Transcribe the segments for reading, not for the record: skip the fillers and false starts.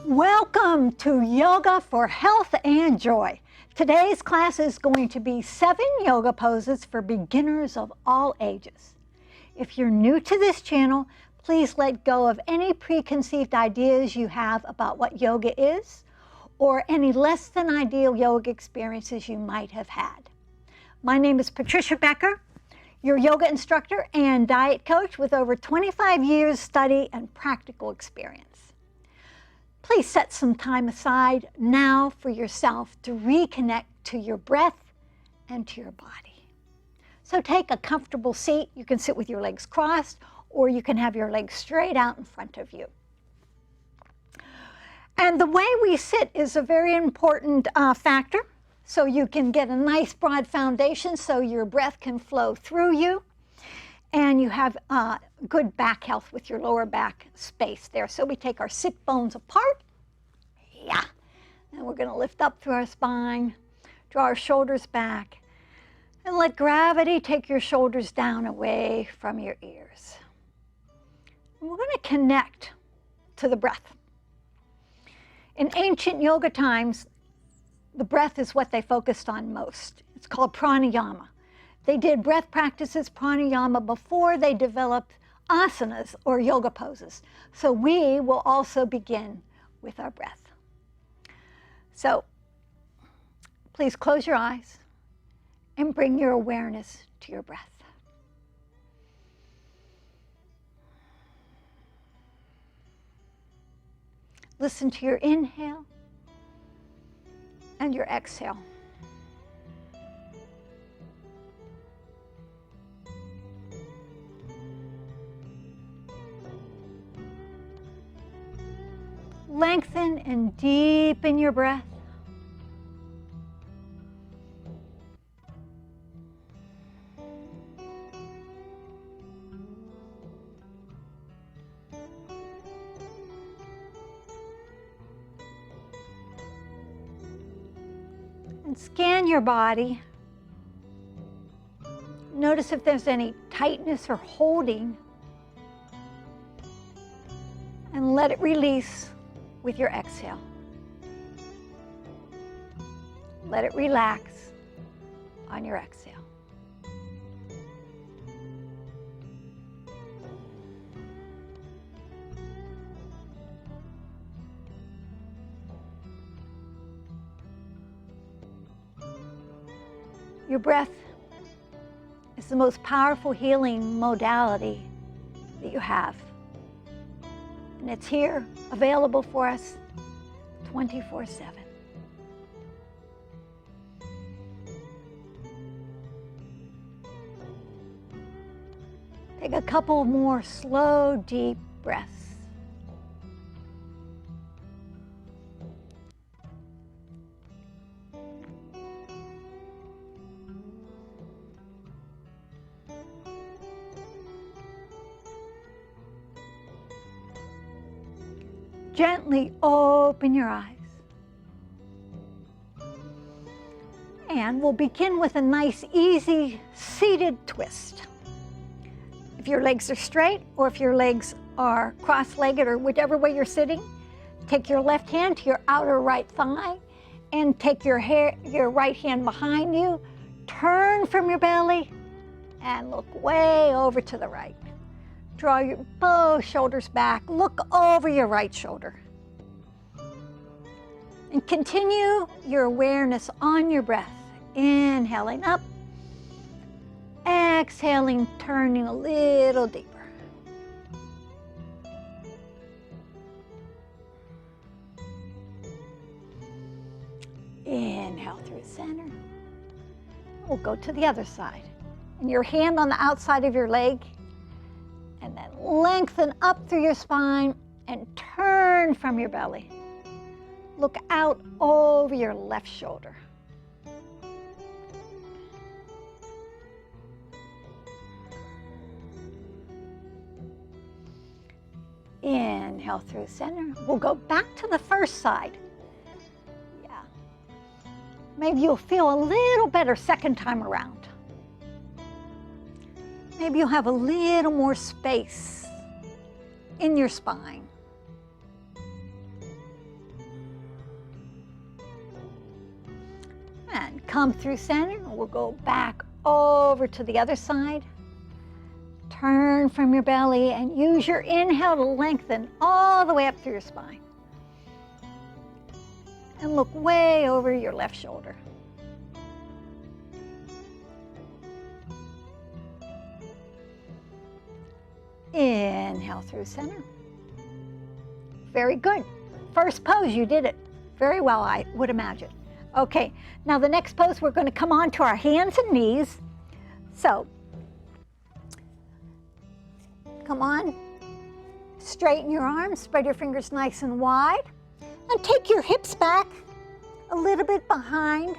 Welcome to Yoga for Health and Joy. Today's class is going to be 7 yoga poses for beginners of all ages. If you're new to this channel, please let go of any preconceived ideas you have about what yoga is or any less than ideal yoga experiences you might have had. My name is Patricia Becker, your yoga instructor and diet coach with over 25 years study and practical experience. Please set some time aside now for yourself to reconnect to your breath and to your body. So take a comfortable seat. You can sit with your legs crossed, or you can have your legs straight out in front of you. And the way we sit is a very important factor, so you can get a nice broad foundation so your breath can flow through you, and you have good back health with your lower back space there. So we take our sit bones apart, and we're going to lift up through our spine, draw our shoulders back, and let gravity take your shoulders down away from your ears. And we're going to connect to the breath. In ancient yoga times, the breath is what they focused on most. It's called pranayama. They did breath practices, pranayama, before they developed asanas or yoga poses. So we will also begin with our breath. So please close your eyes and bring your awareness to your breath. Listen to your inhale and your exhale. Lengthen and deepen your breath. And scan your body. Notice if there's any tightness or holding, and let it release with your exhale. Let it relax on your exhale. Your breath is the most powerful healing modality that you have. And it's here, available for us 24/7. Take a couple more slow, deep breaths. Gently open your eyes. And we'll begin with a nice, easy, seated twist. If your legs are straight, or if your legs are cross-legged, or whichever way you're sitting, take your left hand to your outer right thigh, and take your right hand behind you, turn from your belly, and look way over to the right. Draw both shoulders back, look over your right shoulder. And continue your awareness on your breath. Inhaling up, exhaling, turning a little deeper. Inhale through the center. We'll go to the other side. And your hand on the outside of your leg, and then lengthen up through your spine and turn from your belly. Look out over your left shoulder. Inhale through the center. We'll go back to the first side. Yeah. Maybe you'll feel a little better second time around. Maybe you'll have a little more space in your spine. come through center. We'll go back over to the other side. Turn from your belly and use your inhale to lengthen all the way up through your spine. And look way over your left shoulder. Inhale through center. Very good. First pose, you did it very well, I would imagine. Okay, now the next pose, we're going to come on to our hands and knees. So, come on, straighten your arms, spread your fingers nice and wide, and take your hips back a little bit behind,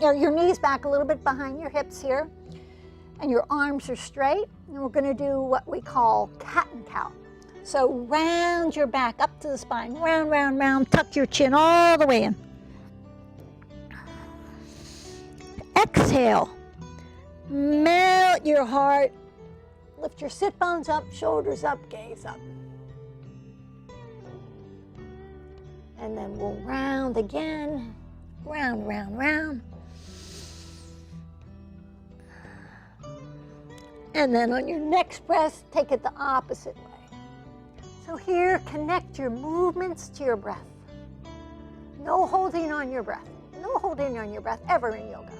or your knees back a little bit behind your hips here, and your arms are straight, and we're going to do what we call cat and cow. So round your back up to the spine, round, round, round, tuck your chin all the way in. Exhale, melt your heart, lift your sit bones up, shoulders up, gaze up. And then we'll round again, round, round, round. And then on your next breath, take it the opposite way. So here, connect your movements to your breath. No holding on your breath. No holding on your breath ever in yoga.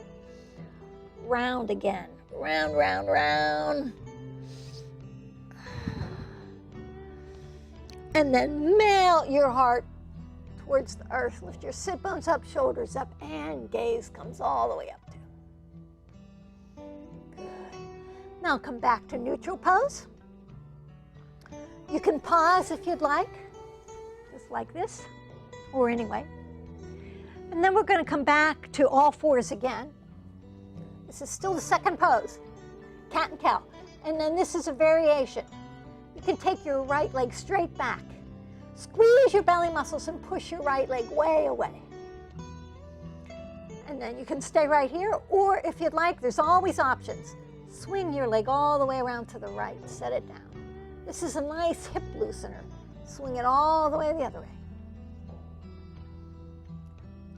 Round again. Round, round, round. And then melt your heart towards the earth. Lift your sit bones up, shoulders up, and gaze comes all the way up too. Good. Now come back to neutral pose. You can pause if you'd like, just like this, or anyway. And then we're going to come back to all fours again. This is still the second pose, cat and cow. And then this is a variation. You can take your right leg straight back. Squeeze your belly muscles and push your right leg way away. And then you can stay right here, or if you'd like, there's always options. Swing your leg all the way around to the right, set it down. This is a nice hip loosener. Swing it all the way the other way.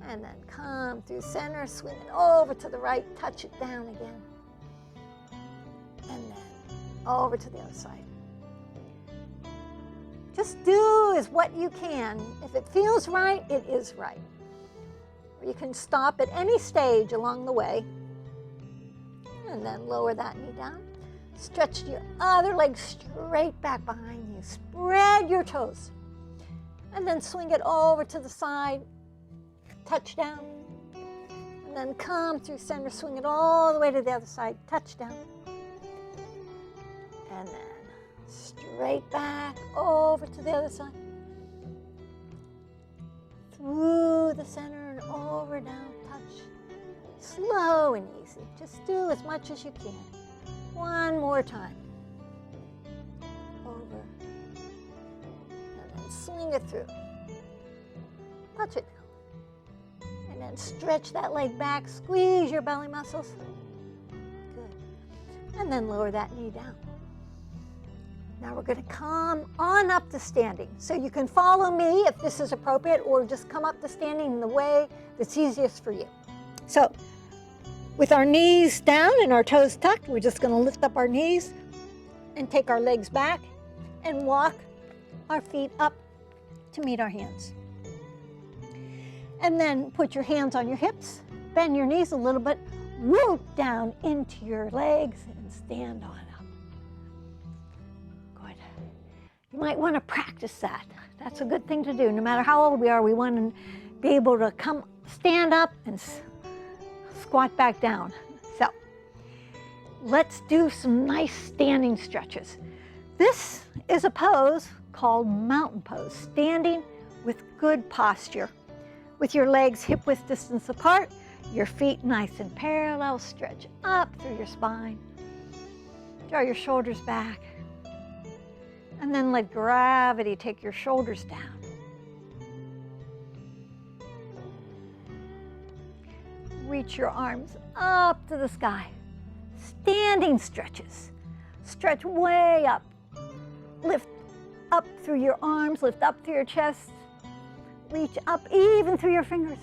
And then come through center, swing it over to the right, touch it down again. And then over to the other side. Just do is what you can. If it feels right, it is right. Or you can stop at any stage along the way. And then lower that knee down. Stretch your other leg straight back behind you. Spread your toes. And then swing it over to the side. Touch down. And then come through center. Swing it all the way to the other side. Touch down. And then straight back over to the other side. Through the center and over, down, touch. Slow and easy. Just do as much as you can. One more time. Over. And then swing it through. Touch it down. And then stretch that leg back. Squeeze your belly muscles. Good. And then lower that knee down. Now we're going to come on up to standing. So you can follow me if this is appropriate, or just come up to standing in the way that's easiest for you. So with our knees down and our toes tucked, we're just going to lift up our knees and take our legs back and walk our feet up to meet our hands. And then put your hands on your hips, bend your knees a little bit, root down into your legs and stand on up. Good. You might want to practice that. That's a good thing to do. No matter how old we are, we want to be able to stand up and squat back down. So let's do some nice standing stretches. This is a pose called mountain pose, standing with good posture. With your legs hip-width distance apart, your feet nice and parallel, stretch up through your spine. Draw your shoulders back. And then let gravity take your shoulders down. Reach your arms up to the sky. Standing stretches. Stretch way up. Lift up through your arms, lift up through your chest. Reach up even through your fingers.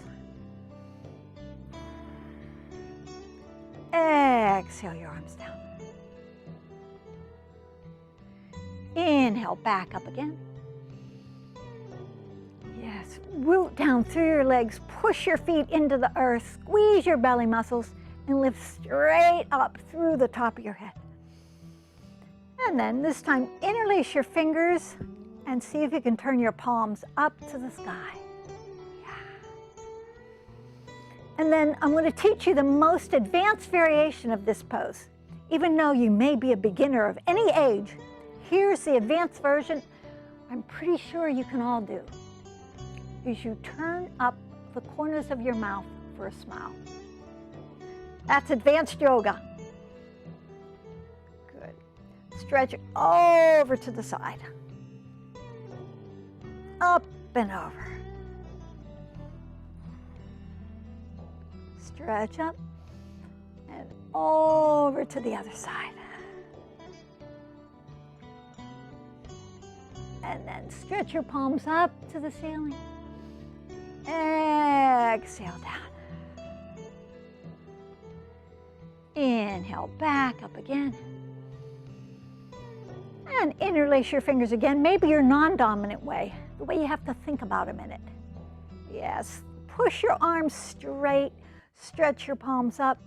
Exhale your arms down. Inhale, back up again. Yes, root down through your legs, push your feet into the earth, squeeze your belly muscles, and lift straight up through the top of your head. And then this time, interlace your fingers and see if you can turn your palms up to the sky. Yeah. And then I'm going to teach you the most advanced variation of this pose. Even though you may be a beginner of any age, here's the advanced version I'm pretty sure you can all do. Is you turn up the corners of your mouth for a smile. That's advanced yoga. Good. Stretch over to the side. Up and over. Stretch up and over to the other side. And then stretch your palms up to the ceiling. Exhale down. Inhale, back up again. And interlace your fingers again, maybe your non-dominant way, the way you have to think about a minute. Yes, push your arms straight, stretch your palms up.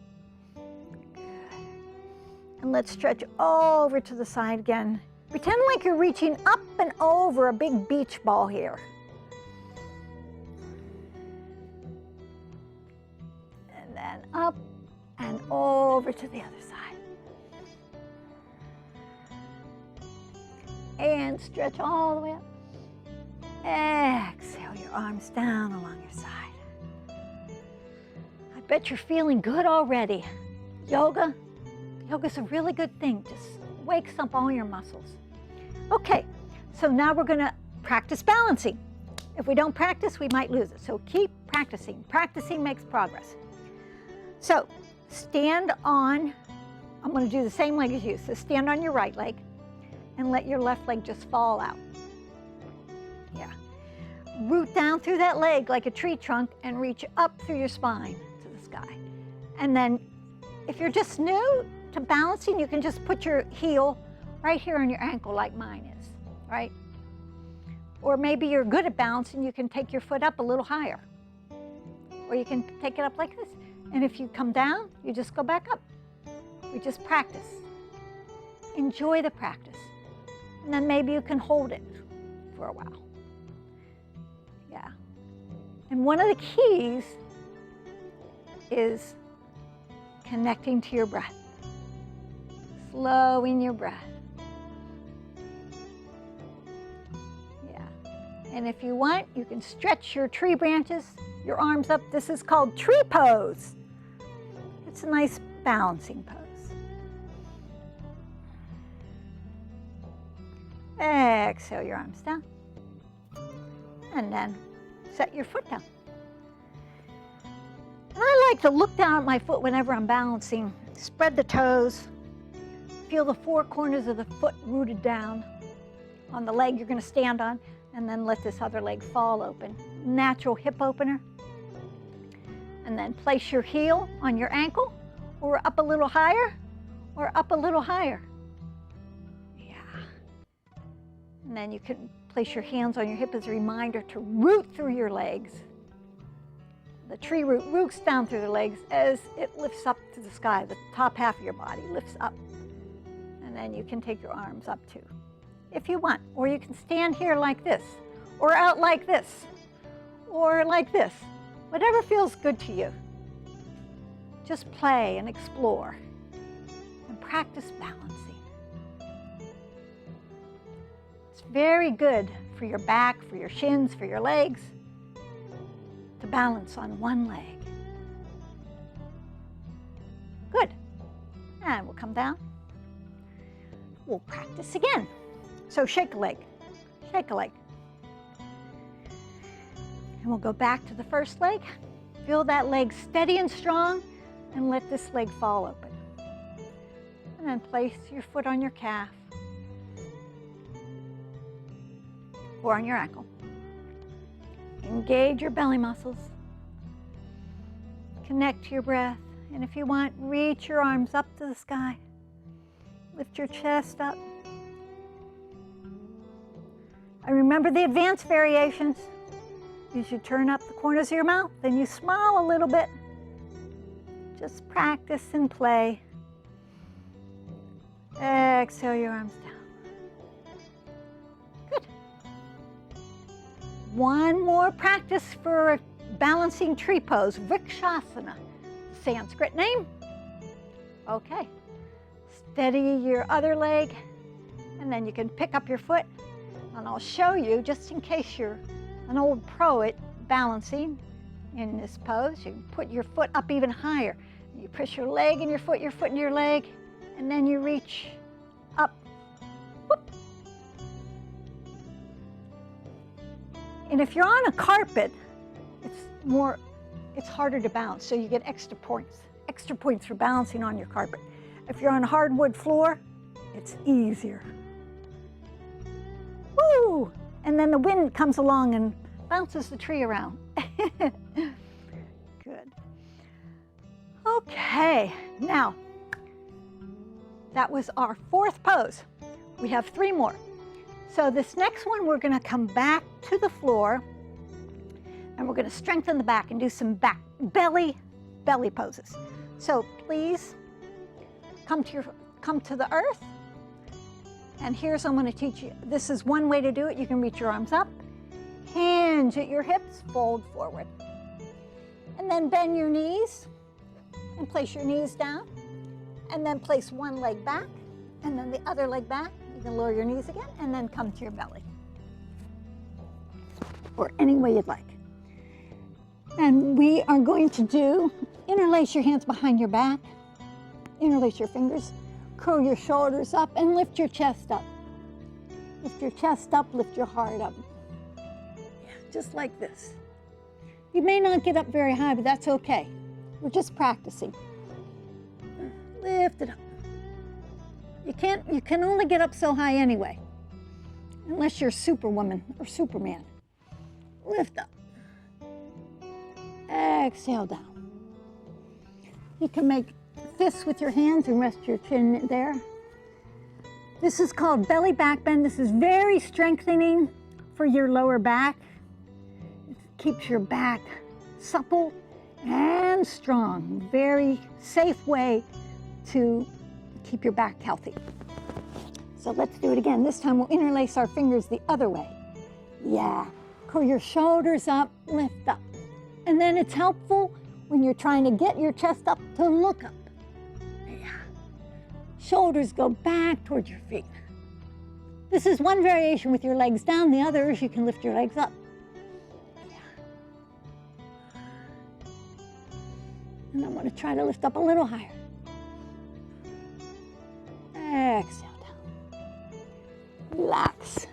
Good. And let's stretch over to the side again. Pretend like you're reaching up and over a big beach ball here. And then up and over to the other side. And stretch all the way up. Exhale your arms down along your side. I bet you're feeling good already. Yoga's a really good thing. Just wakes up all your muscles. Okay, so now we're going to practice balancing. If we don't practice, we might lose it. So keep practicing. Practicing makes progress. So stand on, I'm going to do the same leg as you. So stand on your right leg and let your left leg just fall out. Yeah. Root down through that leg like a tree trunk and reach up through your spine to the sky. And then if you're just new to balancing, you can just put your heel right here on your ankle like mine is, right? Or maybe you're good at balancing, you can take your foot up a little higher. Or you can take it up like this. And if you come down, you just go back up. We just practice. Enjoy the practice. And then maybe you can hold it for a while. Yeah. And one of the keys is connecting to your breath. Slowing your breath. And if you want, you can stretch your tree branches, your arms up. This is called tree pose. It's a nice balancing pose. Exhale your arms down. And then set your foot down. And I like to look down at my foot whenever I'm balancing. Spread the toes. Feel the four corners of the foot rooted down on the leg you're going to stand on. And then let this other leg fall open. Natural hip opener. And then place your heel on your ankle, or up a little higher, or up a little higher. Yeah. And then you can place your hands on your hip as a reminder to root through your legs. The tree root roots down through the legs as it lifts up to the sky. The top half of your body lifts up. And then you can take your arms up too, if you want. Or you can stand here like this, or out like this, or like this. Whatever feels good to you. Just play and explore and practice balancing. It's very good for your back, for your shins, for your legs, to balance on one leg. Good. And we'll come down. We'll practice again. So shake a leg, shake a leg. And we'll go back to the first leg. Feel that leg steady and strong, and let this leg fall open. And then place your foot on your calf or on your ankle. Engage your belly muscles. Connect to your breath And if you want, reach your arms up to the sky. Lift your chest up. And remember the advanced variations. As you turn up the corners of your mouth, then you smile a little bit. Just practice and play. Exhale your arms down. Good. One more practice for a balancing tree pose, Vrikshasana. Sanskrit name. Okay. Steady your other leg, and then you can pick up your foot, and I'll show you, just in case you're an old pro at balancing in this pose. You put your foot up even higher. You push your leg and your foot and your leg, and then you reach up. Whoop. And if you're on a carpet, it's harder to balance, so you get extra points for balancing on your carpet. If you're on a hardwood floor, it's easier. Woo! And then the wind comes along and bounces the tree around. Good. Okay, now, that was our fourth pose. We have 3 more. So this next one, we're gonna come back to the floor, and we're gonna strengthen the back and do some back belly poses. So please come to the earth. And here's I'm gonna teach you. This is one way to do it. You can reach your arms up, hinge at your hips, fold forward. And then bend your knees and place your knees down. And then place one leg back and then the other leg back. You can lower your knees again and then come to your belly. Or any way you'd like. And we are going to do, interlace your hands behind your back, interlace your fingers, curl your shoulders up and lift your chest up. Lift your chest up, lift your heart up. Yeah, just like this. You may not get up very high, but that's okay. We're just practicing. Lift it up. You can only get up so high anyway, unless you're Superwoman or Superman. Lift up. Exhale down. You can make fists with your hands and rest your chin there. This is called belly back bend. This is very strengthening for your lower back. It keeps your back supple and strong. Very safe way to keep your back healthy. So let's do it again. This time we'll interlace our fingers the other way. Yeah, curl your shoulders up, lift up. And then it's helpful when you're trying to get your chest up to look up. Yeah. Shoulders go back towards your feet. This is one variation with your legs down. The other is you can lift your legs up. Yeah. And I'm going to try to lift up a little higher. Exhale down. Relax.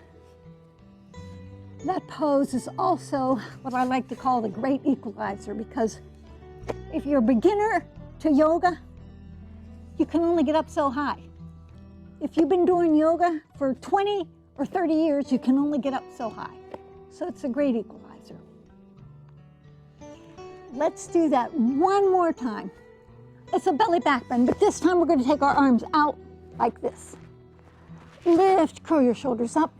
That pose is also what I like to call the great equalizer, because if you're a beginner to yoga, you can only get up so high. If you've been doing yoga for 20 or 30 years, you can only get up so high. So it's a great equalizer. Let's do that one more time. It's a belly back bend, but this time we're going to take our arms out like this. Lift, curl your shoulders up,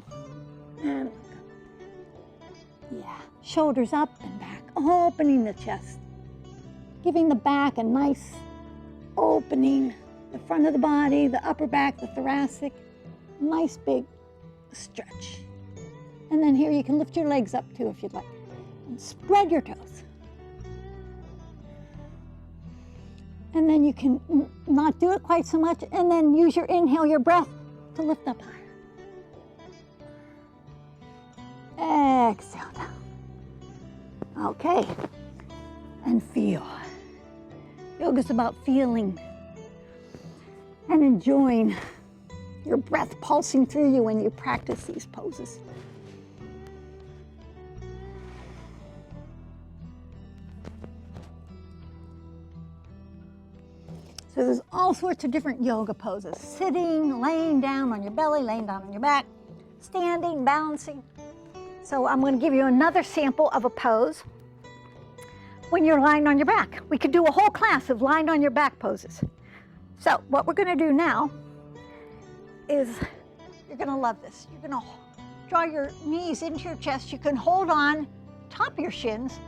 and look up. Yeah, shoulders up and back, opening the chest. Giving the back a nice opening. The front of the body, the upper back, the thoracic. Nice big stretch. And then here you can lift your legs up too if you'd like. And spread your toes. And then you can not do it quite so much, and then use your inhale, your breath, to lift up higher. Exhale down. Okay. And feel. Yoga's about feeling and enjoying your breath pulsing through you when you practice these poses. So there's all sorts of different yoga poses. Sitting, laying down on your belly, laying down on your back, standing, balancing. So I'm going to give you another sample of a pose. when you're lying on your back. We could do a whole class of lying on your back poses. So what we're going to do now is, you're going to love this. You're going to draw your knees into your chest. You can hold on top of your shins,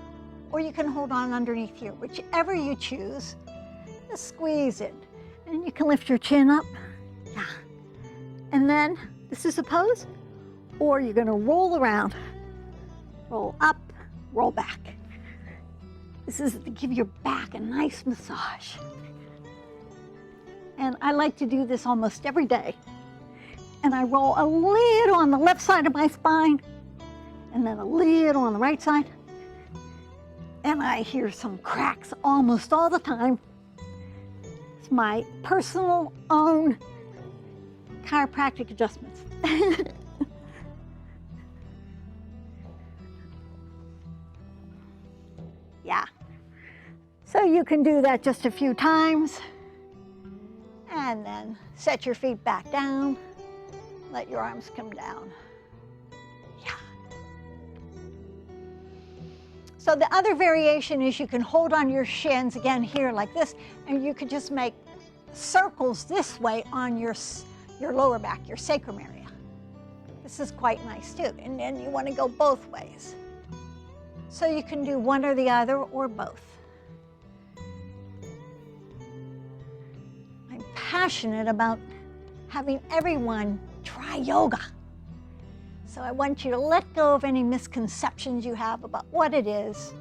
or you can hold on underneath here, whichever you choose. Just squeeze it. And you can lift your chin up. Yeah. And then this is a pose, or you're going to roll around. Roll up, roll back. This is to give your back a nice massage. And I like to do this almost every day. And I roll a little on the left side of my spine, and then a little on the right side. And I hear some cracks almost all the time. It's my personal own chiropractic adjustments. Yeah. So you can do that just a few times, and then set your feet back down. Let your arms come down. Yeah. So the other variation is you can hold on your shins again here like this, and you could just make circles this way on your lower back, your sacrum area. This is quite nice too. And then you want to go both ways. So you can do one or the other or both. I'm passionate about having everyone try yoga. So I want you to let go of any misconceptions you have about what it is.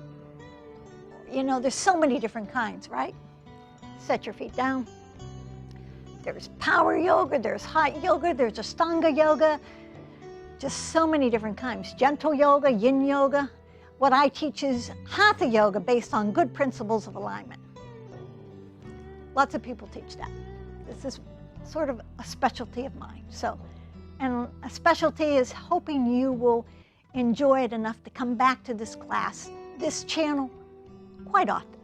You know, there's so many different kinds, right? Set your feet down. There's power yoga, there's hot yoga, there's Ashtanga yoga, just so many different kinds. Gentle yoga, yin yoga. What I teach is hatha yoga based on good principles of alignment. Lots of people teach that. This is sort of a specialty of mine. And a specialty is hoping you will enjoy it enough to come back to this class, this channel, quite often.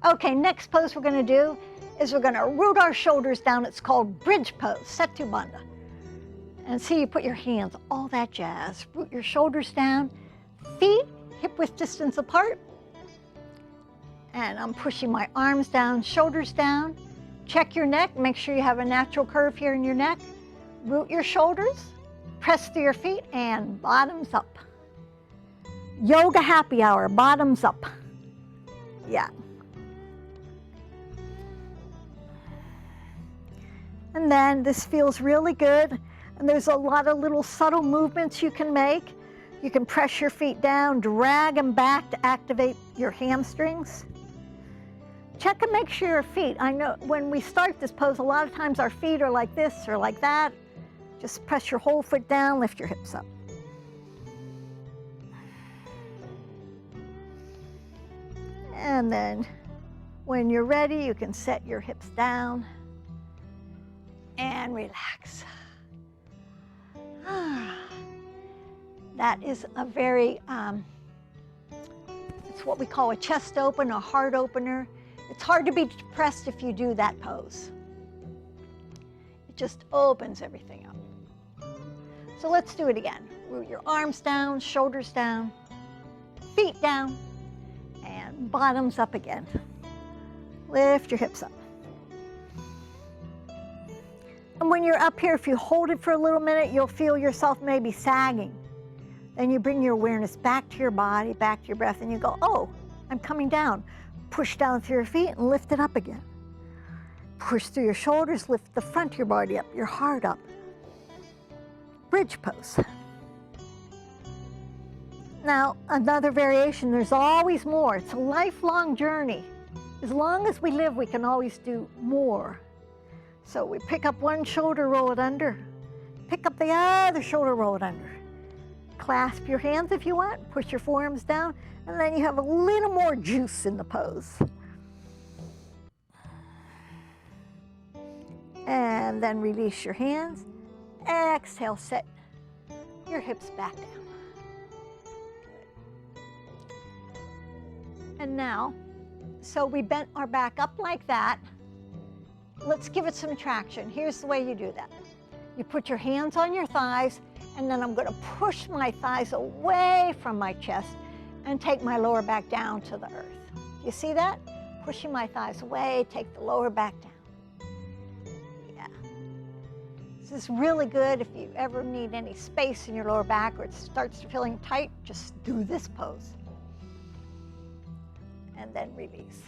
Okay, next pose we're going to do is we're going to root our shoulders down. It's called bridge pose, Setu Bandha. And see, you put your hands, all that jazz. Root your shoulders down, feet hip-width distance apart. And I'm pushing my arms down, shoulders down. Check your neck, make sure you have a natural curve here in your neck. Root your shoulders, press through your feet, and bottoms up. Yoga happy hour, bottoms up. Yeah. And then this feels really good. And there's a lot of little subtle movements you can make. You can press your feet down, drag them back to activate your hamstrings. Check and make sure your feet, I know when we start this pose, a lot of times our feet are like this or like that. Just press your whole foot down, lift your hips up. And then when you're ready, you can set your hips down and relax. That is a very, it's what we call a chest open, a heart opener. It's hard to be depressed if you do that pose. It just opens everything up. So let's do it again. Root your arms down, shoulders down, feet down, and bottoms up again. Lift your hips up. And when you're up here, if you hold it for a little minute, you'll feel yourself maybe sagging. Then you bring your awareness back to your body, back to your breath, and you go, oh, I'm coming down. Push down through your feet and lift it up again. Push through your shoulders, lift the front of your body up, your heart up. Bridge pose. Now, another variation, there's always more. It's a lifelong journey. As long as we live, we can always do more. So we pick up one shoulder, roll it under. Pick up the other shoulder, roll it under. Clasp your hands if you want, push your forearms down, and then you have a little more juice in the pose. And then release your hands. Exhale, set your hips back down. And now, so we bent our back up like that. Let's give it some traction. Here's the way you do that. You put your hands on your thighs, and then I'm going to push my thighs away from my chest, and take my lower back down to the earth. You see that? Pushing my thighs away, take the lower back down. Yeah. This is really good if you ever need any space in your lower back or it starts feeling tight, just do this pose. And then release.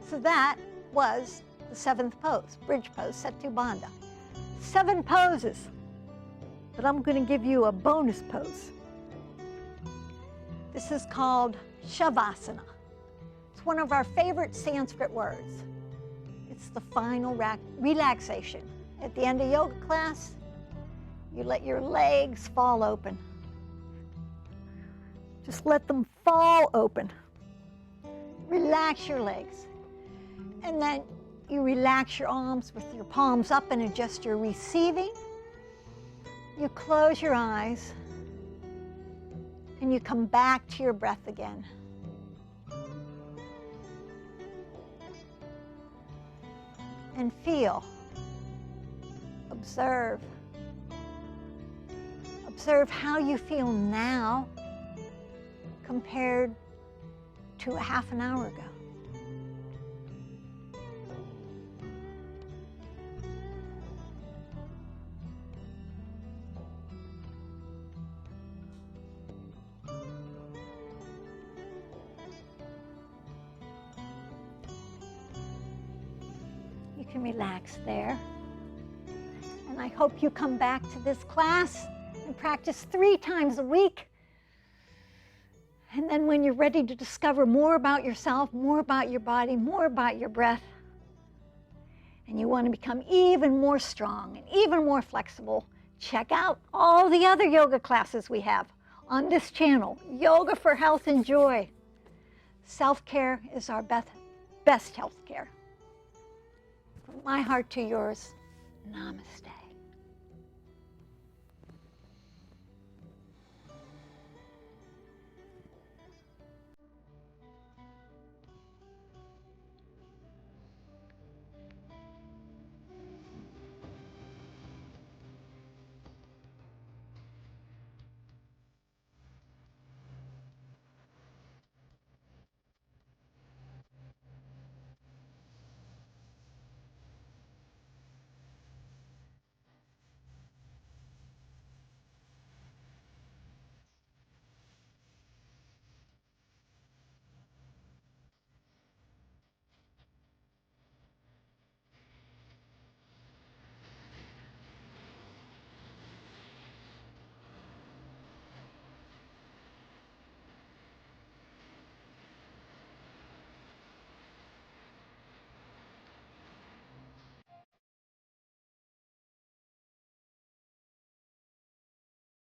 So that was the 7th pose, bridge pose, Setu Bandha. 7 poses, but I'm going to give you a bonus pose. This is called Shavasana. It's one of our favorite Sanskrit words. It's the final relaxation. At the end of yoga class, you let your legs fall open. Just let them fall open. Relax your legs. And then you relax your arms with your palms up and adjust your receiving. You close your eyes and you come back to your breath again. And feel, observe. Observe how you feel now compared to a half an hour ago. You can relax there. And I hope you come back to this class and practice 3 times a week. And then when you're ready to discover more about yourself, more about your body, more about your breath, and you want to become even more strong and even more flexible, check out all the other yoga classes we have on this channel, Yoga for Health and Joy. Self-care is our best health care. From my heart to yours, namaste.